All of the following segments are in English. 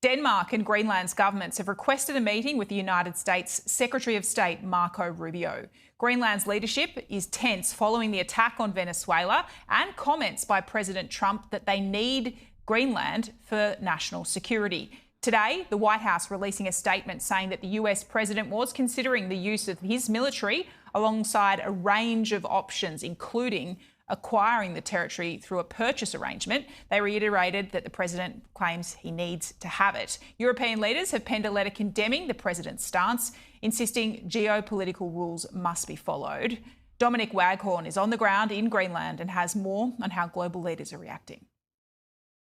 Denmark and Greenland's governments have requested a meeting with the United States Secretary of State Marco Rubio. Greenland's leadership is tense following the attack on Venezuela and comments by President Trump that they need Greenland for national security. Today, the White House releasing a statement saying that the US president was considering the use of his military alongside a range of options, including acquiring the territory through a purchase arrangement. They reiterated that the president claims he needs to have it. European leaders have penned a letter condemning the president's stance, insisting geopolitical rules must be followed. Dominic Waghorn is on the ground in Greenland and has more on how global leaders are reacting.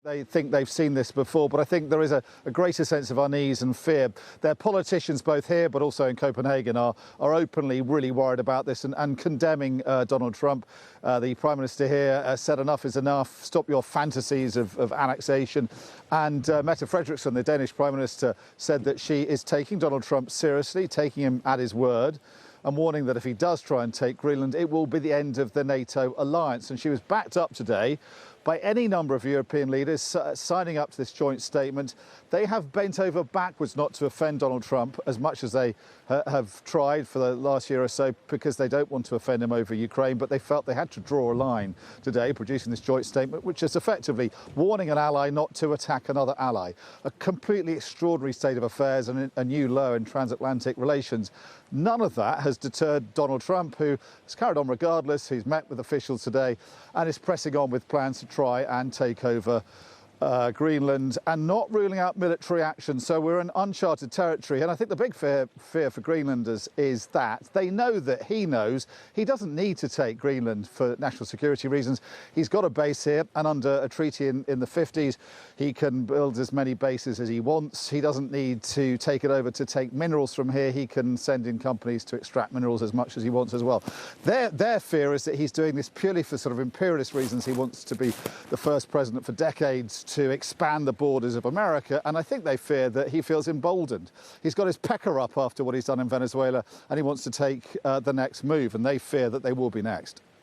They think they've seen this before, but I think there is a greater sense of unease and fear. Their politicians, both here but also in Copenhagen, are openly really worried about this and condemning Donald Trump. The Prime Minister here said enough is enough, stop your fantasies of annexation. And Mette Frederiksen, the Danish Prime Minister, said that she is taking Donald Trump seriously, taking him at his word, and warning that if he does try and take Greenland, it will be the end of the NATO alliance. And she was backed up today by any number of European leaders signing up to this joint statement. They have bent over backwards not to offend Donald Trump as much as they have tried for the last year or so, because they don't want to offend him over Ukraine, but they felt they had to draw a line today, producing this joint statement, which is effectively warning an ally not to attack another ally. A completely extraordinary state of affairs and a new low in transatlantic relations. None of that has deterred Donald Trump, who has carried on regardless. He's met with officials today and is pressing on with plans to try and take over Greenland and not ruling out military action. So we're in uncharted territory. And I think the big fear for Greenlanders is that they know that he knows he doesn't need to take Greenland for national security reasons. He's got a base here, and under a treaty in the 50s, he can build as many bases as he wants. He doesn't need to take it over to take minerals from here. He can send in companies to extract minerals as much as he wants as well. Their fear is that he's doing this purely for sort of imperialist reasons. He wants to be the first president for decades to expand the borders of America, and I think they fear that he feels emboldened. He's got his pecker up after what he's done in Venezuela, and he wants to take the next move, and they fear that they will be next.